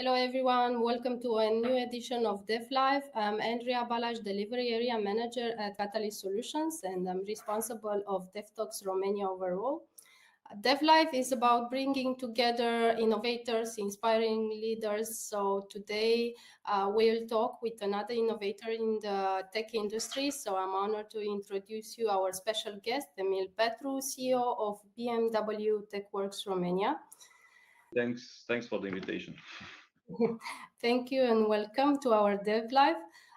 Hello everyone, welcome to a new edition of DevLive. I'm Andrea Balázs, Delivery Area Manager at Catalyst Solutions, and I'm responsible of DevTalks Romania overall. DevLive is about bringing together innovators, inspiring leaders. So today we'll talk with another innovator in the tech industry. So I'm honored to introduce you our special guest, Emil Petru, CEO of BMW TechWorks Romania. Thanks for the invitation. Thank you and welcome to our DevLive.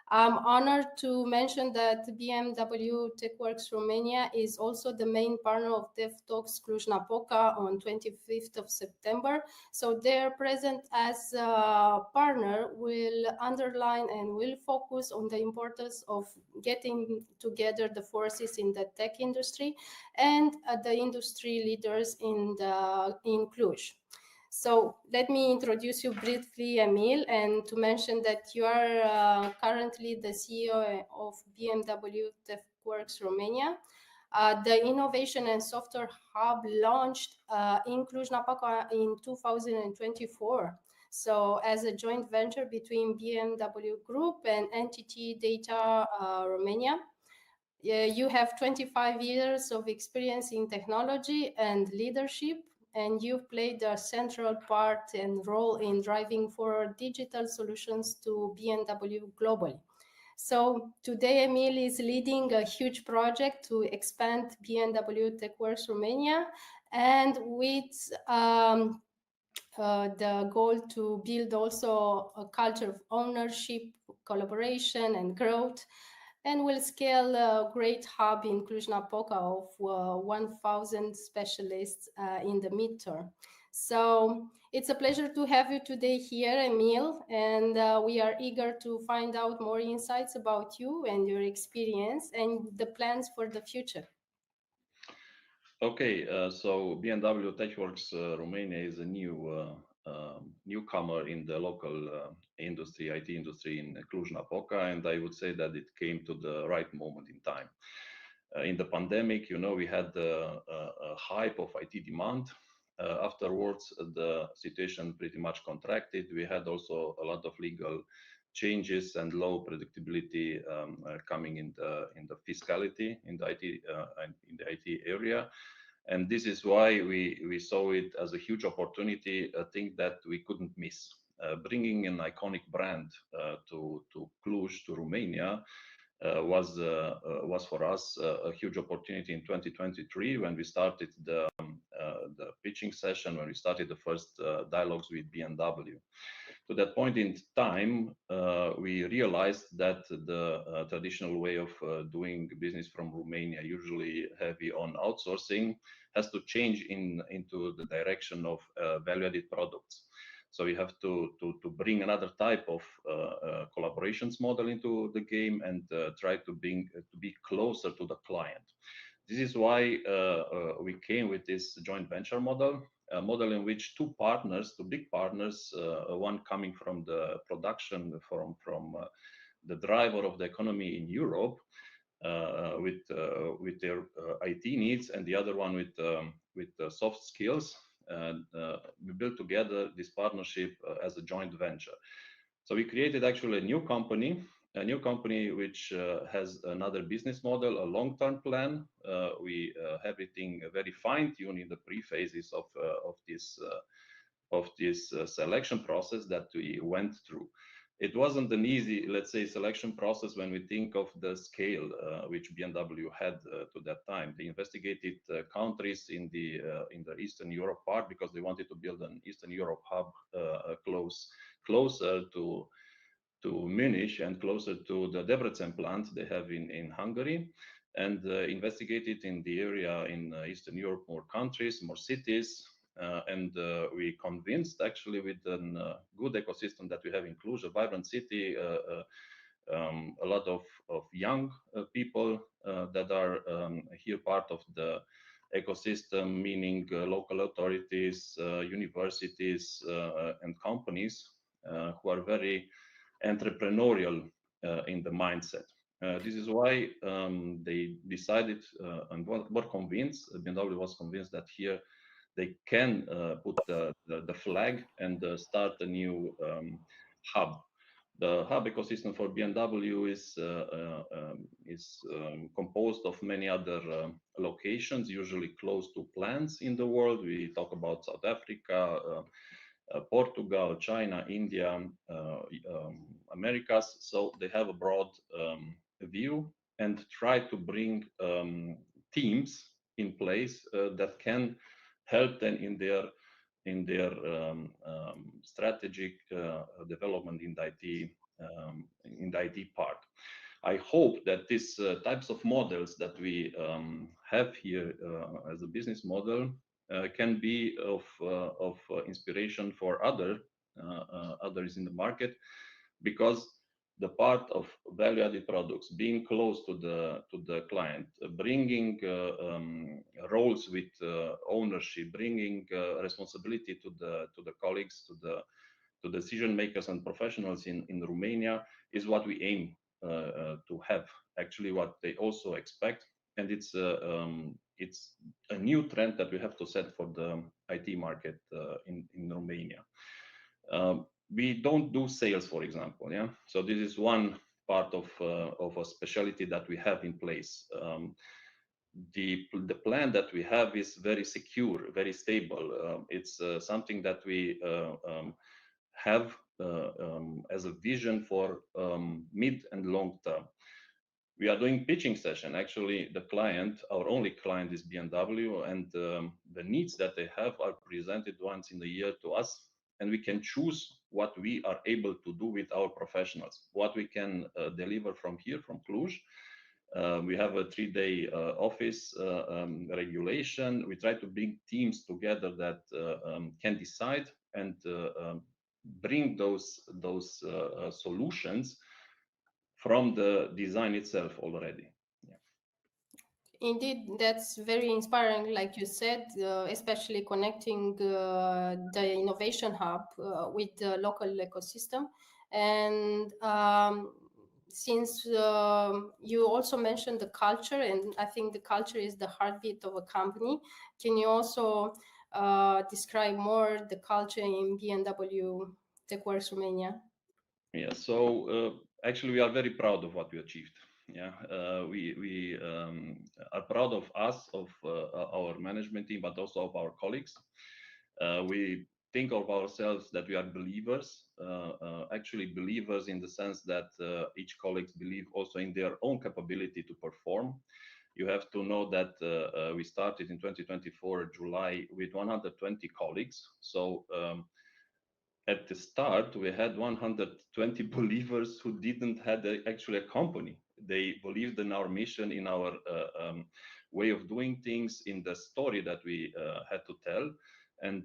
I'm honored to mention that BMW TechWorks Romania is also the main partner of DevTalks Cluj-Napoca on 25th of September. So their present as a partner will underline and will focus on the importance of getting together the forces in the tech industry and the industry leaders in Cluj. So let me introduce you briefly, Emil, and to mention that you are currently the CEO of BMW TechWorks Romania. The Innovation and Software Hub launched in Cluj-Napoca in 2024. So as a joint venture between BMW Group and Entity Data Romania. You have 25 years of experience in technology and leadership, and you've played a central part and role in driving forward digital solutions to BMW globally. So today, Emil is leading a huge project to expand BMW TechWorks Romania, and with the goal to build also a culture of ownership, collaboration, and growth. And will scale a great hub in Cluj-Napoca of 1,000 specialists in the midterm. So it's a pleasure to have you today here, Emil, and we are eager to find out more insights about you and your experience and the plans for the future. Okay, so BMW TechWorks Romania is a newcomer in the local industry, IT industry in Cluj-Napoca, and I would say that it came to the right moment in time. In the pandemic, we had a hype of IT demand. Afterwards, the situation pretty much contracted. We had also a lot of legal changes and low predictability coming in the fiscality in the IT area. And this is why we saw it as a huge opportunity, a thing that we couldn't miss. Bringing an iconic brand to Cluj, to Romania, was for us a huge opportunity in 2023 when we started the pitching session, when we started the first dialogues with BMW. To that point in time, we realized that the traditional way of doing business from Romania, usually heavy on outsourcing, has to change into the direction of value-added products. So we have to bring another type of collaborations model into the game and try to be closer to the client. This is why we came with this joint venture model. A model in which two big partners, one coming from the production, from the driver of the economy in Europe, with their IT needs, and the other one with soft skills. And we built together this partnership as a joint venture. So we created actually a new company which has another business model, a long-term plan. We have everything very fine-tuned in the pre-phases of this selection process that we went through. It wasn't an easy, let's say, selection process when we think of the scale which BMW had to that time. They investigated countries in the Eastern Europe part because they wanted to build an Eastern Europe hub closer to Munich and closer to the Debrecen plant they have in Hungary, and investigated in the area in Eastern Europe more countries, more cities. And we convinced actually with a good ecosystem that we have in Cluj, a vibrant city, a lot of young people that are here part of the ecosystem, meaning local authorities, universities, and companies who are very entrepreneurial in the mindset. This is why they decided and were convinced, BMW was convinced that here they can put the flag and start a new hub. The hub ecosystem for BMW is composed of many other locations, usually close to plants in the world. We talk about South Africa, Portugal, China, India, Americas. So they have a broad view and try to bring teams in place that can help them in their strategic development in the IT part. I hope that these types of models that we have here as a business model can be of inspiration for others in the market, because the part of value-added products, being close to the client, bringing roles with ownership, bringing responsibility to the colleagues, to decision makers and professionals in Romania, is what we aim to have. Actually, what they also expect, and it's a new trend that we have to set for the IT market in Romania. We don't do sales, for example. Yeah, so this is one part of a specialty that we have in place. The plan that we have is very secure, very stable. It's something that we have as a vision for mid and long term. We are doing pitching session. Actually, the client, our only client, is BMW, and the needs that they have are presented once in a year to us, and we can choose what we are able to do with our professionals, what we can deliver from here, from Cluj. We have a 3-day office regulation. We try to bring teams together that can decide and bring those solutions from the design itself already. Yeah. Indeed, that's very inspiring, like you said, especially connecting the innovation hub with the local ecosystem. And since you also mentioned the culture, and I think the culture is the heartbeat of a company, can you also describe more the culture in BMW TechWorks Romania? Yeah, so actually we are very proud of what we achieved. Yeah, we are proud of us, of our management team, but also of our colleagues. We think of ourselves that we are believers, actually believers in the sense that each colleague believes also in their own capability to perform. You have to know that we started in 2024 July with 120 colleagues. So at the start, we had 120 believers who didn't have actually a company. They believed in our mission, in our way of doing things, in the story that we had to tell, and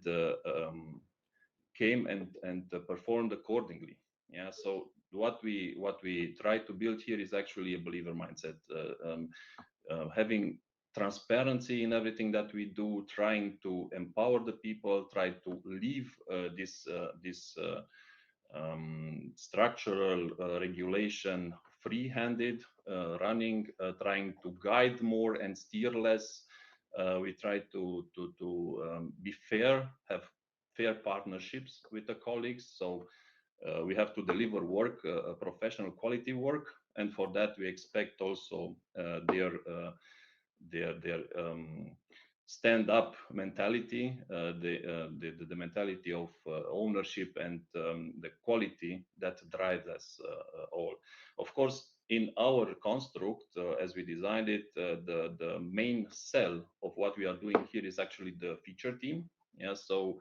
came and performed accordingly. Yeah. So what we try to build here is actually a believer mindset, having transparency in everything that we do, trying to empower the people, try to leave this structural regulation free-handed, running, trying to guide more and steer less. We try to be fair, have fair partnerships with the colleagues. So we have to deliver work, professional quality work, and for that we expect also their stand-up mentality, the mentality of ownership, and the quality that drives us all. Of course, in our construct, as we designed it, the main cell of what we are doing here is actually the feature team. Yeah, so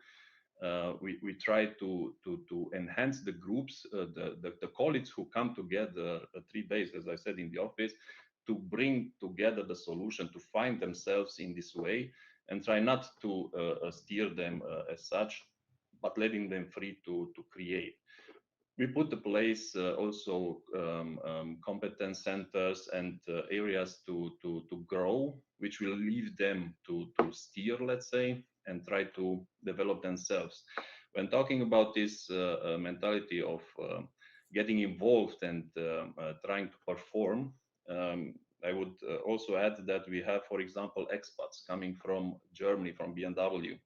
we try to enhance the groups, the colleagues who come together 3 days, as I said, in the office, to bring together the solution, to find themselves in this way, and try not to steer them as such, but letting them free to create. We put in place also competence centers and areas to grow, which will leave them to steer, let's say, and try to develop themselves. When talking about this mentality of getting involved and trying to perform, I would also add that we have, for example, expats coming from Germany, from BMW,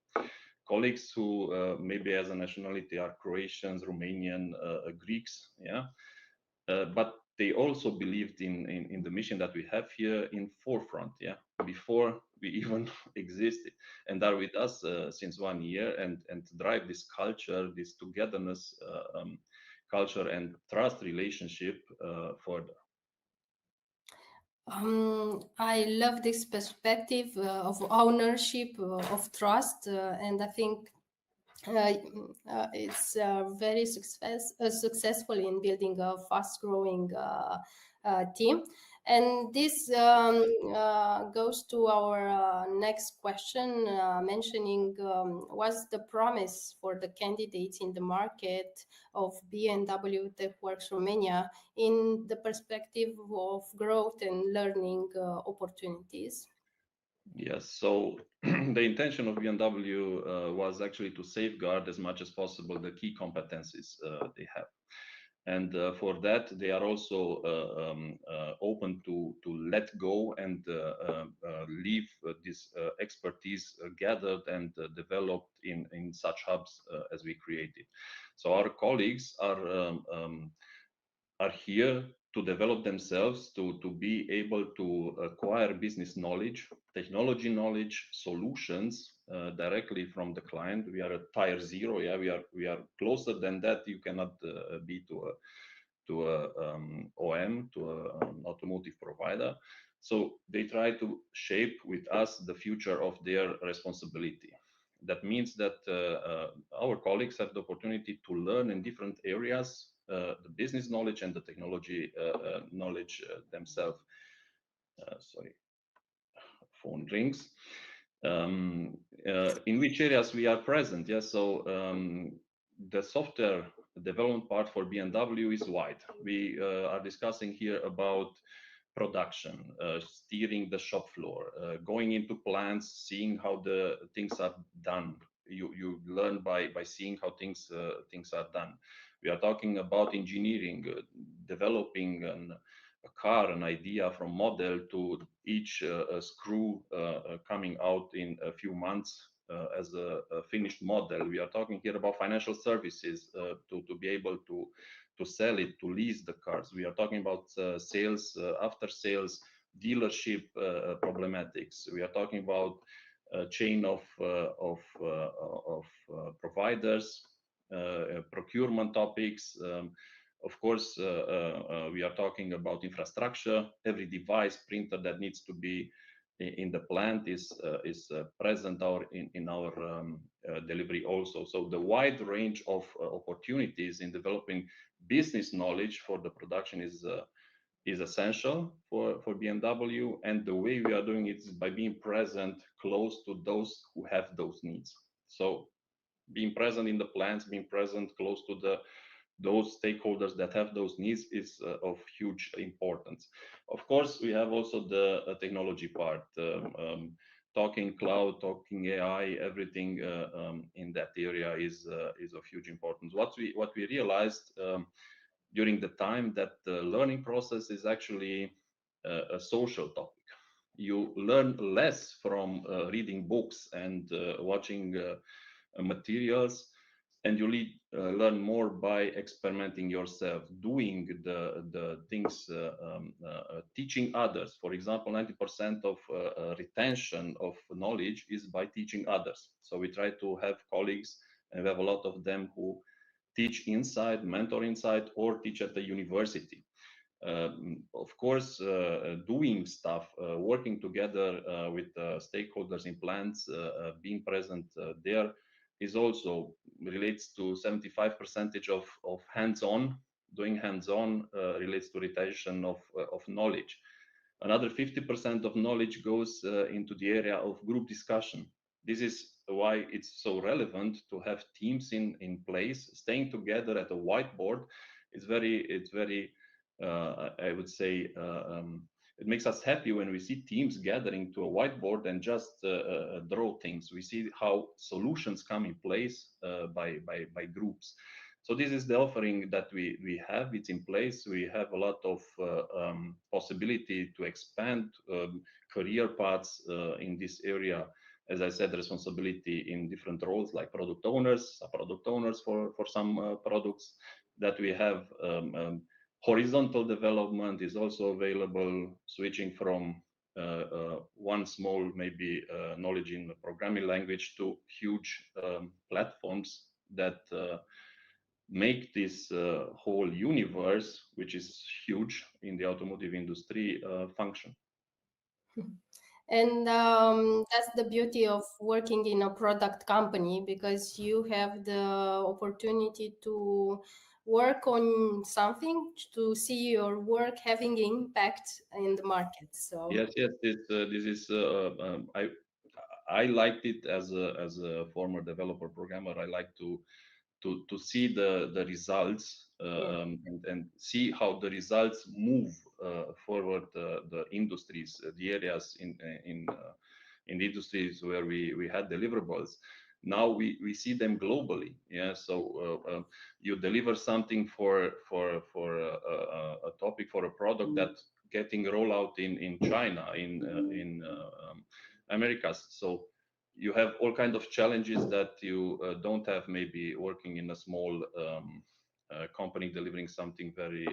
colleagues who maybe as a nationality are Croatians, Romanian, Greeks, yeah, but they also believed in the mission that we have here in forefront, yeah, before we even existed, and are with us since 1 year and drive this culture, this togetherness culture and trust relationship further. I love this perspective of ownership, of trust, and I think it's very successful in building a fast-growing team. And this goes to our next question, mentioning what's the promise for the candidates in the market of BMW TechWorks Romania in the perspective of growth and learning opportunities? Yes, so the intention of BMW was actually to safeguard as much as possible the key competencies they have. And for that, they are also open to let go and leave this expertise gathered and developed in such hubs as we created. So our colleagues are here to develop themselves, to be able to acquire business knowledge, technology knowledge, solutions directly from the client. We are at tier 0, yeah, we are closer than that. You cannot be to a OM, to an automotive provider. So they try to shape with us the future of their responsibility. That means that our colleagues have the opportunity to learn in different areas, the business knowledge and the technology knowledge themselves. Sorry, phone rings. In which areas we are present? Yes, so the software development part for BMW is wide. We are discussing here about production, steering the shop floor, going into plants, seeing how the things are done. You learn by seeing how things are done. We are talking about engineering, developing a car, an idea from model to each screw coming out in a few months as a finished model. We are talking here about financial services to be able to sell it, to lease the cars. We are talking about sales, after sales, dealership problematics. We are talking about a chain of providers, procurement topics. Of course, we are talking about infrastructure. Every device, printer that needs to be in the plant is present in our delivery also. So the wide range of opportunities in developing business knowledge for the production is essential for BMW, and the way we are doing it is by being present close to those who have those needs. So being present in the plants, being present close to those stakeholders that have those needs is of huge importance. Of course, we have also the technology part, talking cloud, talking AI, everything in that area is of huge importance. What we realized during the time that the learning process is actually a social topic. You learn less from reading books and watching materials, and you learn more by experimenting yourself, doing the things, teaching others. For example, 90% of retention of knowledge is by teaching others. So we try to have colleagues, and we have a lot of them who teach inside, mentor inside, or teach at the university. Of course, doing stuff, working together with stakeholders in plants, being present there is also relates to 75% of hands-on. Doing hands-on relates to retention of knowledge. Another 50% of knowledge goes into the area of group discussion. This is why it's so relevant to have teams in place, staying together at a whiteboard. It's very I would say it makes us happy when we see teams gathering to a whiteboard and just draw things. We see how solutions come in place by groups. So this is the offering that we have. It's in place. We have a lot of possibility to expand career paths in this area. As I said, responsibility in different roles like product owners, product owners for some products that we have. Horizontal development is also available, switching from one small maybe knowledge in the programming language to huge platforms that make this whole universe, which is huge in the automotive industry, function. And that's the beauty of working in a product company, because you have the opportunity to work on something, to see your work having impact in the market. So yes, this is I liked it as a former developer programmer. I like to see the results and see how the results move forward the industries, the areas in the industries where we had deliverables. Now we see them globally. Yeah, so you deliver something for a topic, for a product that getting rollout in China, in Americas. So you have all kind of challenges that you don't have maybe working in a small company delivering something very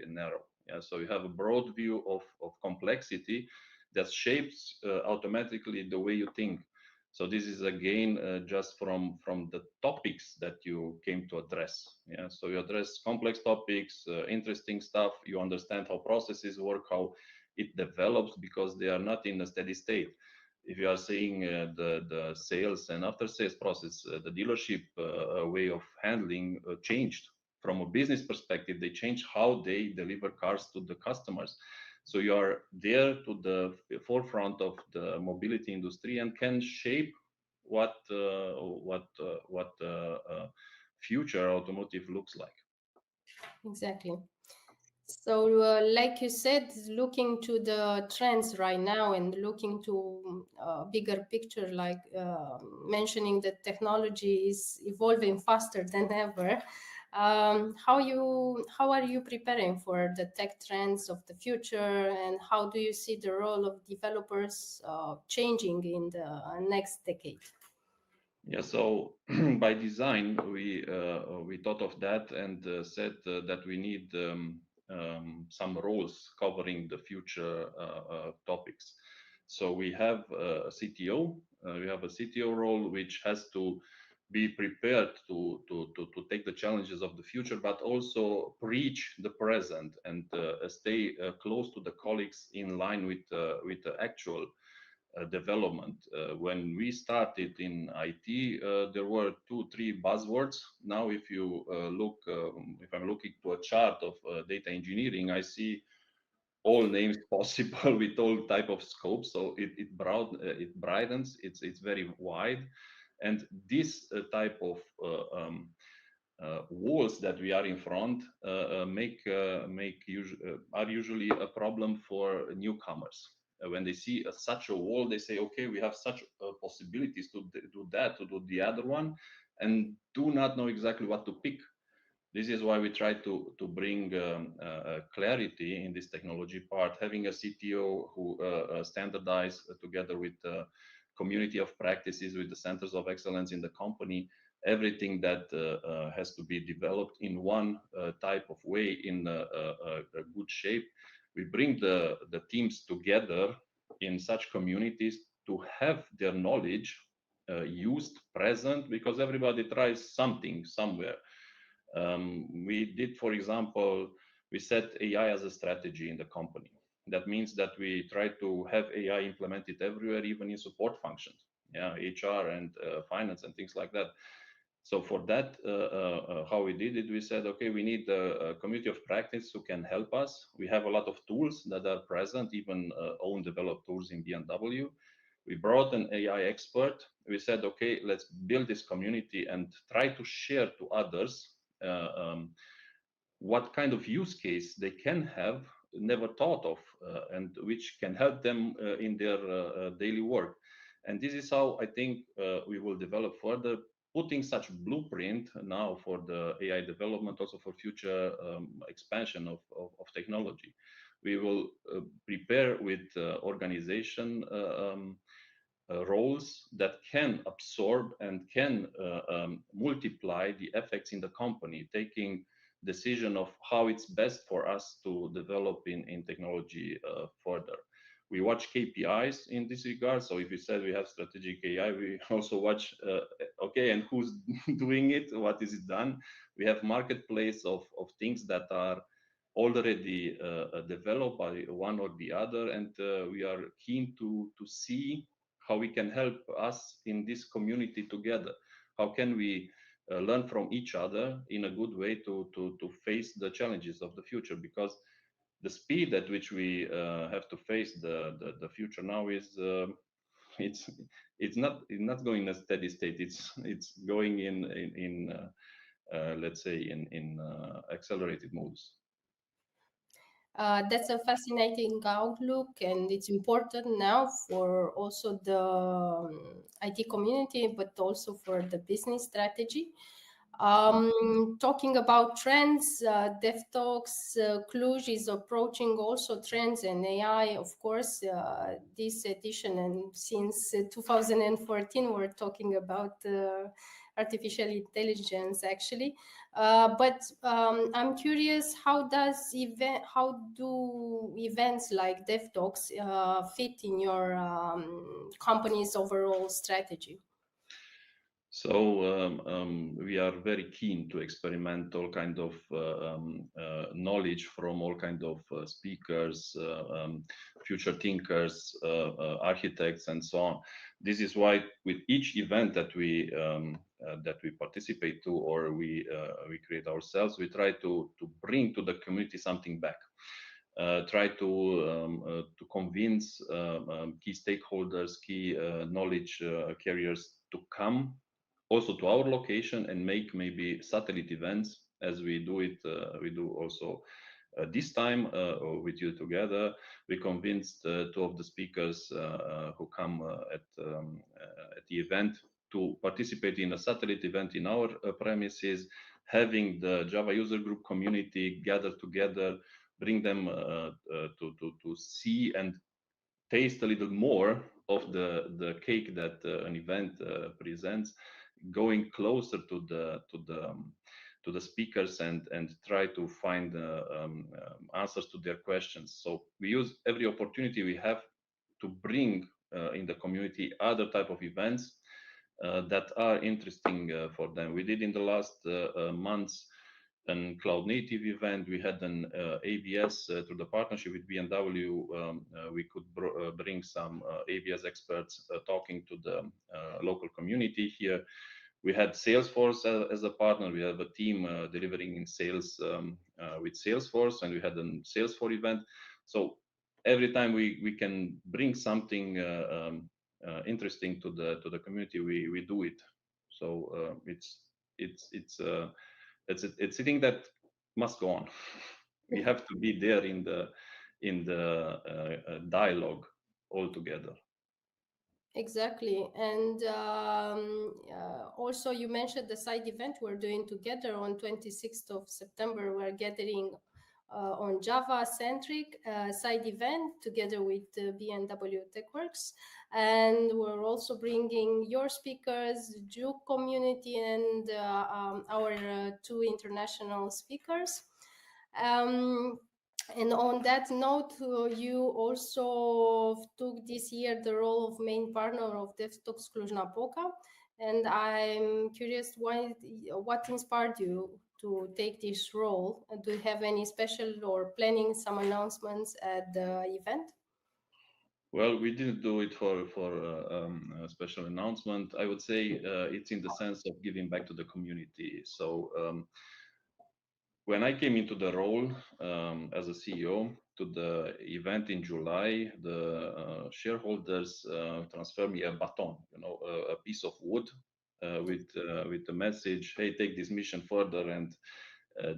narrow. Yeah, so you have a broad view of complexity that shapes automatically the way you think. So this is again just from the topics that you came to address. Yeah, so you address complex topics, interesting stuff. You understand how processes work, how it develops, because they are not in a steady state. If you are seeing the sales and after sales process, the dealership way of handling changed from a business perspective. They changed how they deliver cars to the customers. So you are there to the forefront of the mobility industry and can shape what future automotive looks like. exactly. So, like you said, looking to the trends right now and looking to a bigger picture, like mentioning that technology is evolving faster than ever. How are you preparing for the tech trends of the future, and how do you see the role of developers changing in the next decade? Yeah, so by design, we thought of that and said that we need some roles covering the future topics. So we have a CTO. We have a CTO role which has to be prepared to take the challenges of the future, but also preach the present and stay close to the colleagues in line with the actual development. When we started in IT, there were 2-3 buzzwords. Now, if you look, if I'm looking to a chart of data engineering, I see all names possible with all type of scopes. So it brightens. It's very wide, and this type of walls that we are in front are usually a problem for newcomers. When they see such a wall, they say, okay, we have such possibilities to do that, to do the other one, and do not know exactly what to pick. This is why we try to bring clarity in this technology part, having a CTO who standardize together with the community of practices, with the centers of excellence in the company, everything that has to be developed in one type of way, in a good shape. We bring the teams together in such communities to have their knowledge used, present, because everybody tries something somewhere. We did, for example, we set AI as a strategy in the company. That means that we try to have AI implemented everywhere, even in support functions, yeah, HR and finance and things like that. So for that, how we did it, we said, okay, we need a community of practice who can help us. We have a lot of tools that are present, even own developed tools in BMW. We brought an AI expert. We said, okay, let's build this community and try to share to others what kind of use case they can have never thought of, and which can help them in their daily work. And this is how I think we will develop further. putting such blueprint now for the AI development, also for future expansion of technology. We will prepare with organization roles that can absorb and can multiply the effects in the company, taking decision of how it's best for us to develop in technology further. We watch KPIs in this regard. So if you said we have strategic AI, we also watch, okay, and who's doing it? What is it done? We have marketplace of things that are already developed by one or the other, and we are keen to see how we can help us in this community together. How can we learn from each other in a good way to face the challenges of the future? Because the speed at which we have to face the future now is it's it's not going in a steady state. It's going in let's say in accelerated modes. That's a fascinating outlook, and it's important now for also the IT community, but also for the business strategy. Talking about trends, DevTalks Cluj is approaching also trends and AI, of course, this edition. And since 2014, we're talking about artificial intelligence, actually. But I'm curious, how do events like DevTalks fit in your company's overall strategy? So we are very keen to experiment all kind of knowledge from all kind of speakers, future thinkers, architects, and so on. This is why with each event that we participate to or we create ourselves, we try to bring to the community something back. Try to convince key stakeholders, key knowledge carriers to come also to our location and make maybe satellite events as we do it. We do also this time with you together. We convinced two of the speakers who come at the event to participate in a satellite event in our premises, having the Java user group community gather together, bring them to see and taste a little more of the cake that an event presents, going closer to the speakers and try to find answers to their questions. So we use every opportunity we have to bring in the community other type of events that are interesting for them. We did in the last months a cloud native event. We had an ABS through the partnership with BMW. We could bring some ABS experts talking to the local community here. We had Salesforce as a partner. We have a team delivering in sales with Salesforce, and we had a Salesforce event. So every time we can bring something interesting to the community, we do it. So it's a thing that must go on. We have to be there in the dialogue all together. Exactly. And also you mentioned the side event we're doing together on 26th of September. We're gathering on Java centric side event together with BMW TechWorks. And we're also bringing your speakers, Juke community, and our two international speakers. And on that note, you also took this year the role of main partner of DevTalks Cluj-Napoca. And I'm curious, what inspired you to take this role? Do you have any special or planning some announcements at the event? Well, we didn't do it for a special announcement. I would say it's in the sense of giving back to the community. So when I came into the role as a CEO to the event in July, the shareholders transferred me a baton, a piece of wood with the message, "Hey, take this mission further and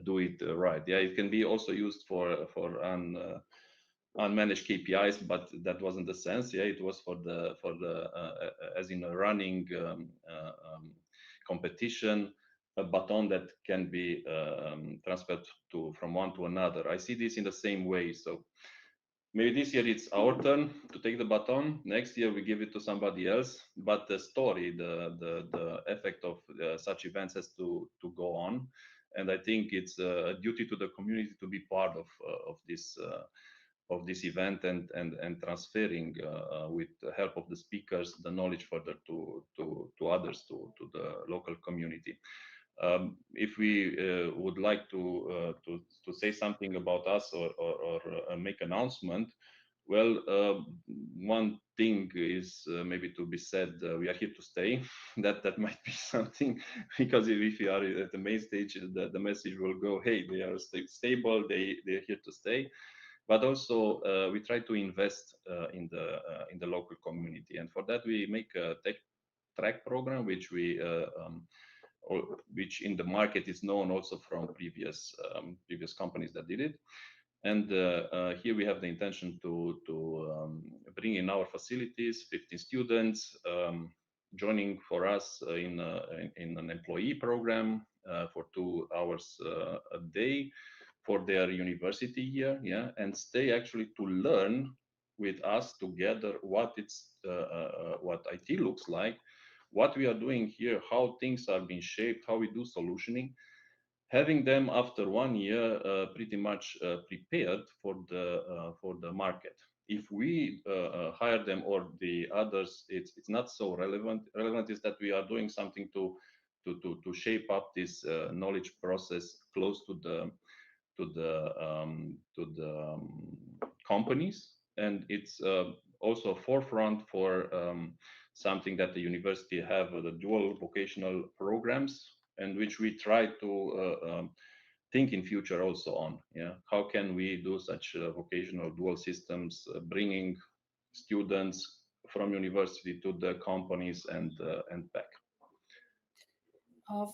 do it right." Yeah, it can be also used for unmanaged KPIs, but that wasn't the sense. Yeah, it was for the as in a running competition, a baton that can be transferred from one to another. I see this in the same way. So maybe this year it's our turn to take the baton. Next year we give it to somebody else. But the story, the effect of such events has to go on. And I think it's a duty to the community to be part of this event and transferring with the help of the speakers the knowledge further to others, to the local community. If we would like to say something about us or make announcement, well, one thing is maybe to be said, we are here to stay. That might be something, because if you are at the main stage, the message will go, hey, they are stable, they're here to stay. But also we try to invest in the local community, and for that we make a tech track program, which which in the market is known also from previous companies that did it. And here we have the intention to bring in our facilities 15 students joining for us in an employee program for 2 hours a day for their university year, yeah, and stay actually to learn with us together what IT looks like, what we are doing here, how things are being shaped, how we do solutioning, having them after 1 year pretty much prepared for the market. If we hire them or the others, it's not so relevant. Relevant is that we are doing something to shape up this knowledge process close to the companies, and it's also a forefront for something that the university have, the dual vocational programs, and which we try to think in future also on. Yeah, how can we do such vocational dual systems, bringing students from university to the companies and back.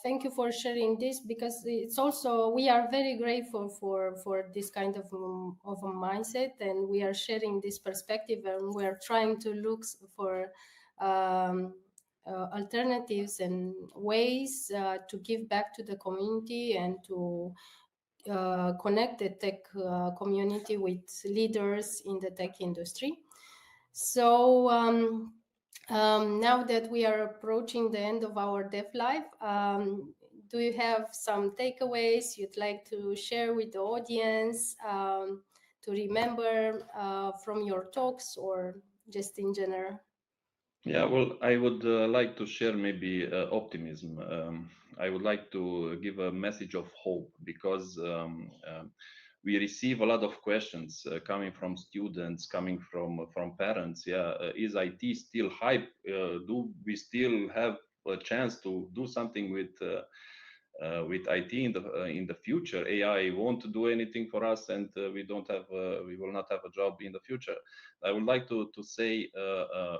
Thank you for sharing this, because it's also, we are very grateful for this kind of a mindset, and we are sharing this perspective, and we are trying to look for alternatives and ways to give back to the community and to connect the tech community with leaders in the tech industry. So now that we are approaching the end of our DevLive, do you have some takeaways you'd like to share with the audience to remember from your talks, or just in general? Yeah, well, I would like to share maybe optimism. I would like to give a message of hope, because we receive a lot of questions coming from students, coming from parents. Yeah, is IT still hype? Do we still have a chance to do something with IT in the future? AI won't do anything for us, and we will not have a job in the future. I would like to say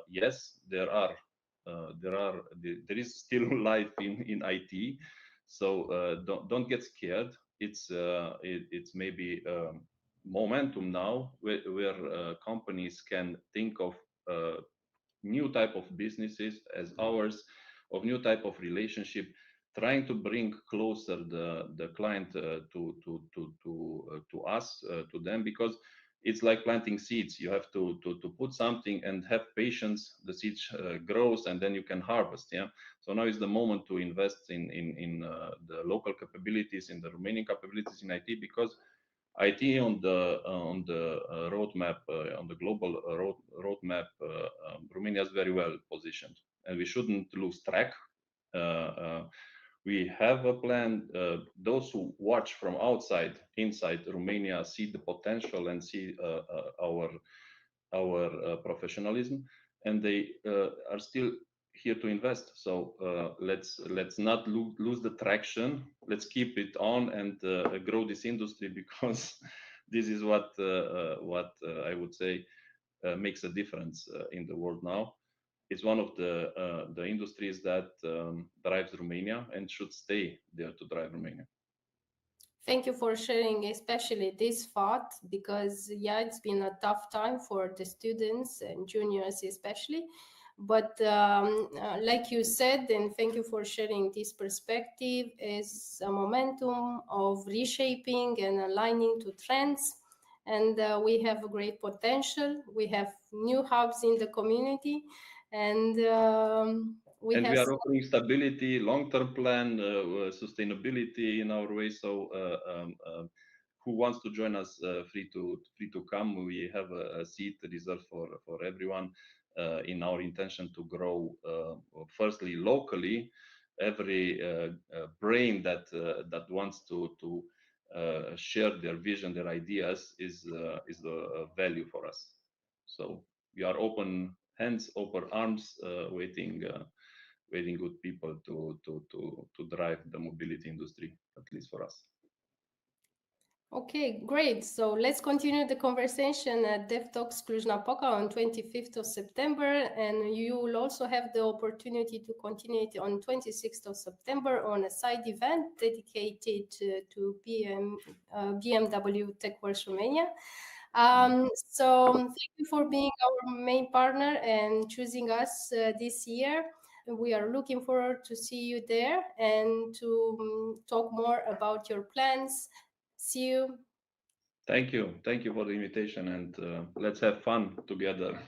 yes, there is still life in IT, so don't get scared. It's maybe momentum now where companies can think of new type of businesses as ours, of new type of relationship, trying to bring closer the client to us, to them, because it's like planting seeds. You have to put something and have patience. The seeds grows, and then you can harvest. Yeah. So now is the moment to invest in the local capabilities, in the Romanian capabilities in IT, because IT on the roadmap, on the global roadmap, Romania is very well positioned, and we shouldn't lose track. We have a plan. Those who watch from outside, inside Romania, see the potential and see our professionalism, and they are still here to invest. So let's not lose the traction. Let's keep it on and grow this industry, because this is what I would say makes a difference in the world now. It's one of the industries that drives Romania and should stay there to drive Romania. Thank you for sharing, especially this thought, because yeah, it's been a tough time for the students and juniors especially. But like you said, and thank you for sharing this perspective, is a momentum of reshaping and aligning to trends. And we have a great potential. We have new hubs in the community, and we And have. we are offering stability, long-term plan, sustainability in our way. So, who wants to join us? Free to come. We have a seat reserved for everyone. In our intention to grow, firstly locally, every brain that wants to share their vision, their ideas is a value for us. So we are open hands, open arms, waiting good people to drive the mobility industry, at least for us. Okay, great. So let's continue the conversation at DevTalks Cluj-Napoca on 25th of September, and you will also have the opportunity to continue it on 26th of September on a side event dedicated to BMW TechWorks Romania. So thank you for being our main partner and choosing us this year. We are looking forward to see you there and to talk more about your plans. See you. Thank you for the invitation, and let's have fun together.